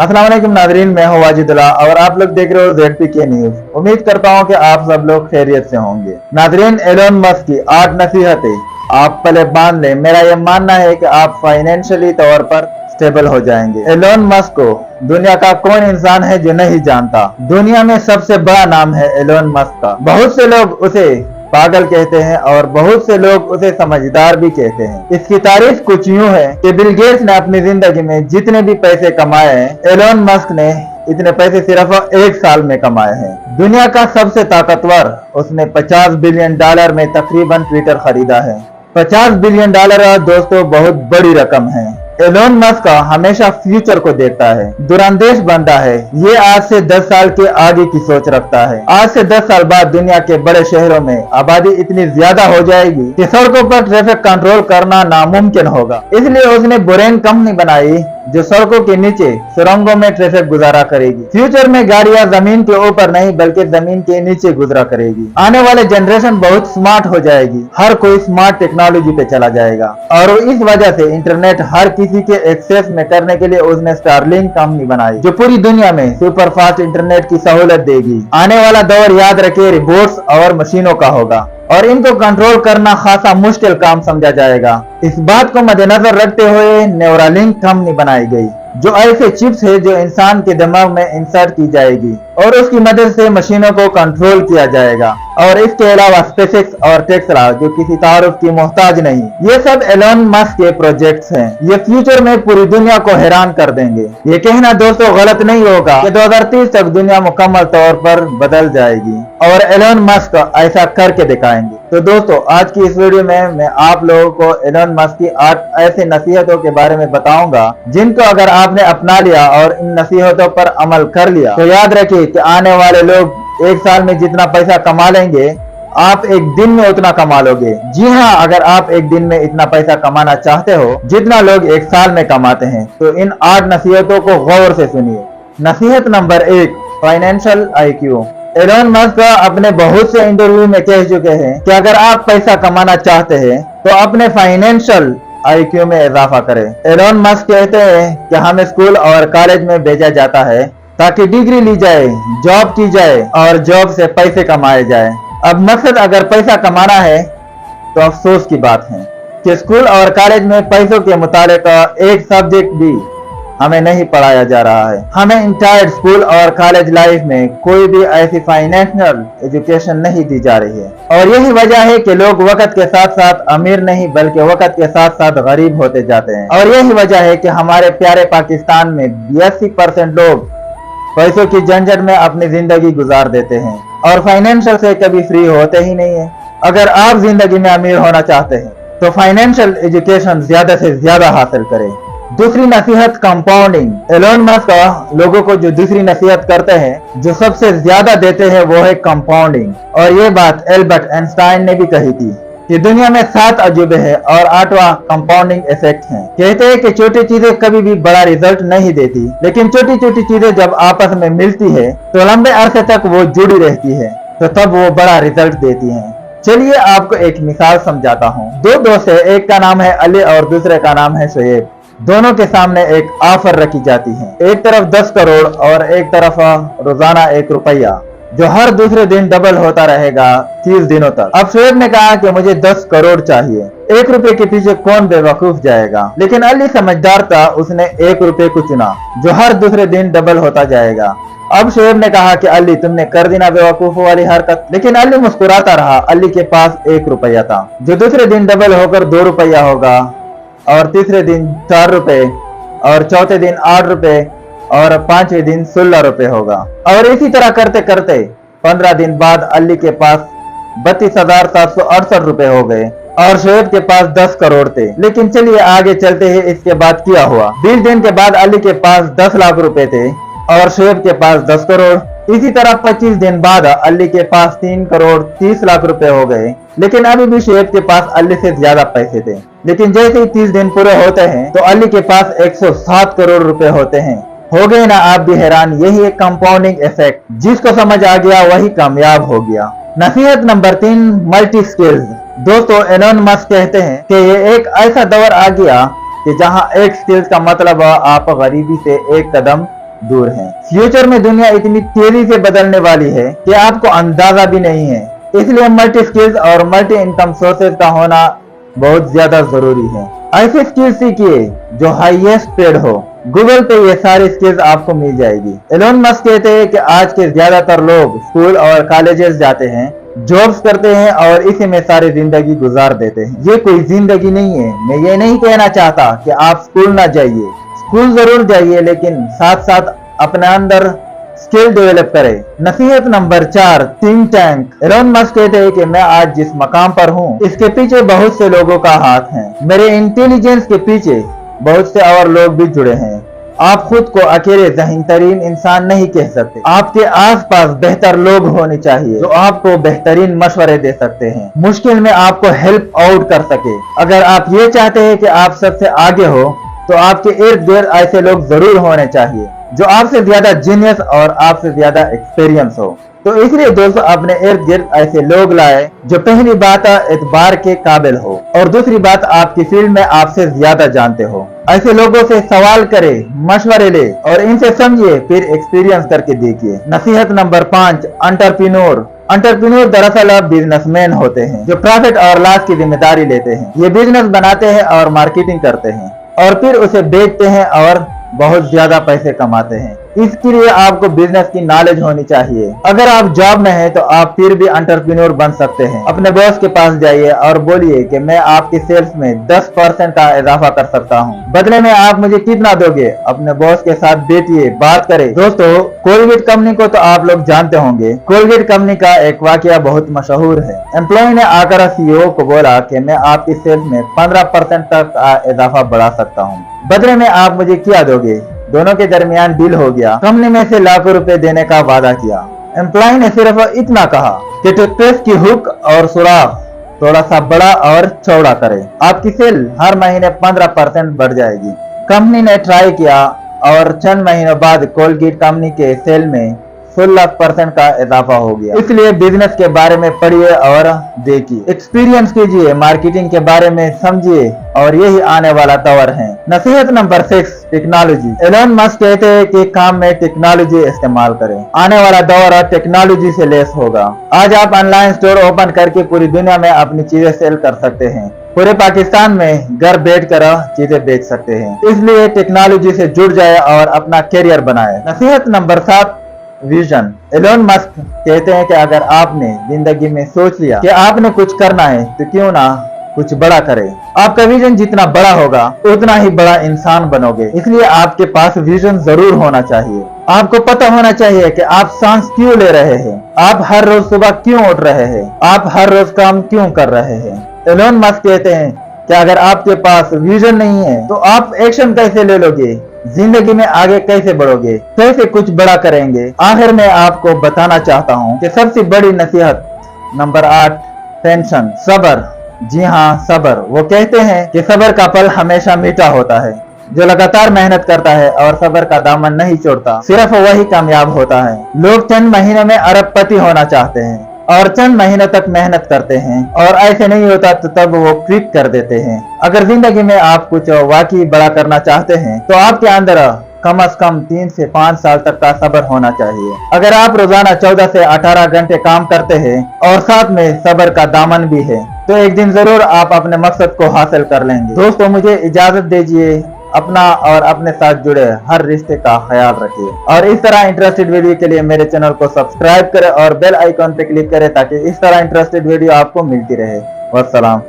अस्सलाम वालेकुम नाज़रीन, मैं हूं वाजिदुल्लाह और आप लोग देख रहे हो ZPK न्यूज। उम्मीद करता हूं कि आप सब लोग खैरियत से होंगे। नाज़रीन, एलोन मस्क की 8 नसीहतें आप पहले बांध लें। मेरा यह मानना है कि आप फाइनेंशियली तौर पर स्टेबल हो जाएंगे। एलोन मस्क को दुनिया का कौन इंसान है जो नहीं जानता। दुनिया में सबसे बड़ा नाम है एलोन मस्क का। बहुत से लोग उसे पागल कहते हैं और बहुत से लोग उसे समझदार भी कहते हैं। इसकी तारीफ कुछ यूं है कि बिल गेट्स ने अपनी जिंदगी में जितने भी पैसे कमाए हैं, एलोन मस्क ने इतने पैसे सिर्फ 1 साल में कमाए हैं। दुनिया का सबसे ताकतवर, उसने $50 बिलियन में तकरीबन ट्विटर खरीदा है। $50 बिलियन दोस्तों बहुत बड़ी रकम है। एलोन मस्क हमेशा फ्यूचर को देखता है, दूरंदेश बंदा है। ये आज से 10 साल के आगे की सोच रखता है। आज से 10 साल बाद दुनिया के बड़े शहरों में आबादी इतनी ज्यादा हो जाएगी कि सड़कों पर ट्रैफिक कंट्रोल करना नामुमकिन होगा। इसलिए उसने बोरेन कंपनी बनाई जो सड़कों के नीचे सुरंगों में ट्रैफिक गुजारा करेगी। फ्यूचर में गाड़ियां जमीन के ऊपर नहीं बल्कि जमीन के नीचे गुजरा करेगी। आने वाले जनरेशन बहुत स्मार्ट हो जाएगी। हर कोई स्मार्ट टेक्नोलॉजी पे चला जाएगा और इस वजह से इंटरनेट हर किसी के एक्सेस में करने के लिए उसने स्टारलिंक कंपनी बनाई जो पूरी दुनिया में सुपर फास्ट इंटरनेट की सहूलत देगी। आने वाला दौर याद रखिए रोबोट्स और मशीनों का होगा और इनको कंट्रोल करना खासा मुश्किल काम समझा जाएगा। इस बात को मद्देनजर रखते हुए न्यूरालिंक कंपनी बनाई गई जो ऐसे चिप्स है जो इंसान के दिमाग में इंसर्ट की जाएगी और उसकी मदद से मशीनों को कंट्रोल किया जाएगा। और इसके अलावा स्पेसएक्स और टेस्ला जो किसी तारुफ की मोहताज नहीं। ये सब एलोन मस्क के प्रोजेक्ट्स हैं। ये फ्यूचर में पूरी दुनिया को हैरान कर देंगे। ये कहना दोस्तों गलत नहीं होगा कि 2030 तक दुनिया मुकम्मल तौर पर बदल जाएगी और एलोन मस्क ऐसा करके दिखाएंगे। तो दोस्तों, आज की इस वीडियो में मैं आप लोगों को एलोन मस्क की 8 ऐसी नसीहतों के बारे में बताऊंगा जिनको अगर आपने अपना लिया और इन नसीहतों पर अमल कर लिया तो याद रखिए कि आने वाले लोग 1 साल में जितना पैसा कमा लेंगे आप 1 दिन में उतना कमा लोगे। जी हाँ, अगर आप 1 दिन में इतना पैसा कमाना चाहते हो जितना लोग 1 साल में कमाते हैं तो इन 8 नसीहतों को गौर से सुनिए। नसीहत number 1, financial IQ। Elon Musk अपने बहुत से इंटरव्यू में कह चुके हैं कि अगर आप पैसा कमाना चाहते हैं तो अपने फाइनेंशियल IQ में इजाफा करें। एलोन मस्क कहते हैं कि हमें स्कूल और कॉलेज में भेजा जाता है ताकि डिग्री ली जाए, जॉब की जाए और जॉब से पैसे कमाए जाए। अब मकसद अगर पैसा कमाना है तो अफसोस की बात है कि स्कूल और कॉलेज में पैसों के मुतालिक एक सब्जेक्ट भी हमें नहीं पढ़ाया जा रहा है। हमें इंटायर स्कूल और कॉलेज लाइफ में कोई भी ऐसी फाइनेंशियल एजुकेशन नहीं दी जा रही है और यही वजह है कि लोग वक्त के साथ साथ अमीर नहीं बल्कि वक्त के साथ साथ गरीब होते जाते हैं। और यही वजह है कि हमारे प्यारे पाकिस्तान में 82% लोग पैसों की झंझट में अपनी जिंदगी गुजार देते हैं और फाइनेंशियल से कभी फ्री होते ही नहीं है। अगर आप जिंदगी में अमीर होना चाहते हैं तो फाइनेंशियल एजुकेशन ज्यादा से ज्यादा हासिल करें। दूसरी नसीहत, कंपाउंडिंग। एलोन मस्क लोगों को जो दूसरी नसीहत करते हैं जो सबसे ज्यादा देते हैं वो है कंपाउंडिंग। और ये बात एल्बर्ट आइंस्टाइन ने भी कही थी कि दुनिया में 7 अजूबे हैं और 8वां कंपाउंडिंग इफेक्ट है। कहते हैं कि छोटी चीजें कभी भी बड़ा रिजल्ट नहीं देती लेकिन छोटी छोटी चीजें जब आपस में मिलती है तो लंबे अरसे तक वो जुड़ी रहती है तो तब वो बड़ा रिजल्ट देती है। चलिए आपको एक मिसाल समझाता हूँ। 2 दोस्त है, एक का नाम है अली और दूसरे का नाम है शुएब। दोनों के सामने एक ऑफर रखी जाती है, एक तरफ 10 करोड़ और एक तरफ रोजाना 1 रुपया जो हर दूसरे दिन डबल होता रहेगा 30 दिनों तक। अब शुएब ने कहा कि मुझे 10 करोड़ चाहिए। 1 रुपए के पीछे कौन बेवकूफ जाएगा। लेकिन अली समझदार था, उसने 1 रुपए को चुना जो हर दूसरे दिन डबल होता जाएगा। अब शुएब ने कहा कि अली तुमने कर दी ना बेवकूफों वाली हरकत। लेकिन अली मुस्कुराता रहा। अली के पास 1 रुपया था जो दूसरे दिन डबल होकर 2 रुपया होगा और तीसरे दिन 4 रुपए और चौथे दिन 8 रुपए और 5वें दिन 16 रुपए होगा। और इसी तरह करते करते 15 दिन बाद अली के पास 32,768 रुपए हो गए और शुएब के पास 10 करोड़ थे। लेकिन चलिए आगे चलते हैं, इसके बाद क्या हुआ। 20 दिन के बाद अली के पास 10 लाख रुपए थे और शुएब के पास 10 करोड़। इसी तरह 25 दिन बाद अली के पास 3 करोड़ 30 लाख रुपए हो गए। लेकिन अभी भी शुएब के पास अली से ज्यादा पैसे थे। लेकिन जैसे ही 30 दिन पूरे होते हैं तो अली के पास 107 करोड़ रुपए होते हैं। हो गए ना आप भी हैरान। यही एक कंपाउंडिंग इफेक्ट, जिसको समझ आ गया वही कामयाब हो गया। नसीहत नंबर 3, मल्टी स्किल्स। दोस्तों, एलोन मस्क कहते हैं कि ये एक ऐसा दौर आ गया कि जहां एक स्किल्स का मतलब आप गरीबी से एक कदम दूर हैं। फ्यूचर में दुनिया इतनी तेजी से बदलने वाली है कि आपको अंदाजा भी नहीं है, इसलिए मल्टी स्किल्स और मल्टी इनकम सोर्सेज का होना बहुत ज्यादा जरूरी है। ऐसे स्किल्स सीखिए जो हाईएस्ट पेड हो। गूगल पे ये सारी स्किल्स आपको मिल जाएगी। एलोन मस्क कहते हैं कि आज के ज्यादातर लोग स्कूल और कॉलेजेस जाते हैं, जॉब्स करते हैं और इसी में सारी जिंदगी गुजार देते हैं। ये कोई जिंदगी नहीं है। मैं ये नहीं कहना चाहता कि आप स्कूल ना जाइए, स्कूल जरूर जाइए, लेकिन साथ साथ अपने अंदर स्किल डेवलप करें। नसीहत number 4, think tank. Elon Musk कहते हैं कि मैं आज जिस मकाम पर हूँ इसके पीछे बहुत से लोगों का हाथ है। मेरे इंटेलिजेंस के पीछे बहुत से और लोग भी जुड़े हैं। आप खुद को अकेले ज़हीन तरीन इंसान नहीं कह सकते। आपके आसपास बेहतर लोग होने चाहिए जो आपको बेहतरीन मशवरे दे सकते हैं, मुश्किल में आपको हेल्प आउट कर सके। अगर आप ये चाहते हैं कि आप सबसे आगे हो तो आपके इर्द गिर्द ऐसे लोग जरूर होने चाहिए जो आपसे ज्यादा जीनियस और आपसे ज्यादा एक्सपीरियंस हो। तो इसलिए दोस्तों अपने इर्द गिर्द ऐसे लोग लाए जो पहली बात एतबार के काबिल हो और दूसरी बात आपकी फील्ड में आपसे ज्यादा जानते हो। ऐसे लोगों से सवाल करे, मशवरे ले और इनसे समझिए, फिर एक्सपीरियंस करके देखिए। नसीहत नंबर 5, एंटरप्रेन्योर। एंटरप्रेन्योर दरअसल बिजनेसमैन होते हैं जो प्रॉफिट और लॉस की जिम्मेदारी लेते हैं। ये बिजनेस बनाते हैं और मार्केटिंग करते हैं और फिर उसे बेचते हैं और बहुत ज्यादा पैसे कमाते हैं। इसके लिए आपको बिजनेस की नॉलेज होनी चाहिए। अगर आप जॉब में हैं तो आप फिर भी एंटरप्रेन्योर बन सकते हैं। अपने बॉस के पास जाइए और बोलिए कि मैं आपकी सेल्स में 10% का इजाफा कर सकता हूं, बदले में आप मुझे कितना दोगे। अपने बॉस के साथ बैठिए, बात करें। दोस्तों कोलगेट कंपनी को तो आप लोग जानते होंगे। कोलगेट कंपनी का एक वाकया बहुत मशहूर है। एम्प्लॉय ने आकर सीईओ को बोला कि मैं आपकी सेल्स में 15% तक का इजाफा बढ़ा सकता हूँ, बदले में आप मुझे क्या दोगे। दोनों के दरमियान डील हो गया। कंपनी में से लाखों रुपए देने का वादा किया। एम्प्लॉय ने सिर्फ इतना कहा कि टूथपेस्ट की हुक और सुराख थोड़ा सा बड़ा और चौड़ा करें, आपकी सेल हर महीने 15% बढ़ जाएगी। कंपनी ने ट्राई किया और चंद महीनों बाद कोलगेट कंपनी के सेल में 16% का इजाफा हो गया। इसलिए बिजनेस के बारे में पढ़िए और देखिए, एक्सपीरियंस कीजिए, मार्केटिंग के बारे में समझिए और यही आने वाला दौर है। नसीहत नंबर 6, टेक्नोलॉजी। एलोन मस्क कहते हैं कि काम में टेक्नोलॉजी इस्तेमाल करें। आने वाला दौर टेक्नोलॉजी से लेस होगा। आज आप ऑनलाइन स्टोर ओपन करके पूरी दुनिया में अपनी चीजें सेल कर सकते हैं। पूरे पाकिस्तान में घर बैठकर चीजें बेच सकते हैं। इसलिए टेक्नोलॉजी से जुड़ जाए और अपना करियर बनाए। नसीहत नंबर 7, विजन। एलोन मस्क कहते हैं कि अगर आपने जिंदगी में सोच लिया कि आपने कुछ करना है तो क्यों ना कुछ बड़ा करें। आपका विजन जितना बड़ा होगा उतना ही बड़ा इंसान बनोगे। इसलिए आपके पास विजन जरूर होना चाहिए। आपको पता होना चाहिए कि आप सांस क्यों ले रहे हैं, आप हर रोज सुबह क्यों उठ रहे हैं, आप हर रोज काम क्यों कर रहे हैं। एलोन मस्क कहते हैं कि अगर आपके पास विजन नहीं है तो आप एक्शन कैसे ले लोगे, जिंदगी में आगे कैसे बढ़ोगे, कैसे कुछ बड़ा करेंगे। आखिर में आपको बताना चाहता हूँ कि सबसे बड़ी नसीहत नंबर 8, टेंशन, सब्र। जी हाँ, सब्र। वो कहते हैं कि सब्र का फल हमेशा मीठा होता है। जो लगातार मेहनत करता है और सब्र का दामन नहीं छोड़ता, सिर्फ वही कामयाब होता है। लोग चंद महीनों में अरबपति होना चाहते हैं और चंद महीनों तक मेहनत करते हैं और ऐसे नहीं होता तो तब वो क्विट कर देते हैं। अगर जिंदगी में आप कुछ वाकई बड़ा करना चाहते हैं तो आपके अंदर कम से कम 3 से 5 साल तक का सब्र होना चाहिए। अगर आप रोजाना 14 से 18 घंटे काम करते हैं और साथ में सब्र का दामन भी है तो एक दिन जरूर आप अपने मकसद को हासिल कर लेंगे। दोस्तों मुझे इजाजत दीजिए। अपना और अपने साथ जुड़े हर रिश्ते का ख्याल रखिए और इस तरह इंटरेस्टेड वीडियो के लिए मेरे चैनल को सब्सक्राइब करें और बेल आइकॉन पे क्लिक करें ताकि इस तरह इंटरेस्टेड वीडियो आपको मिलती रहे। वस्सलाम।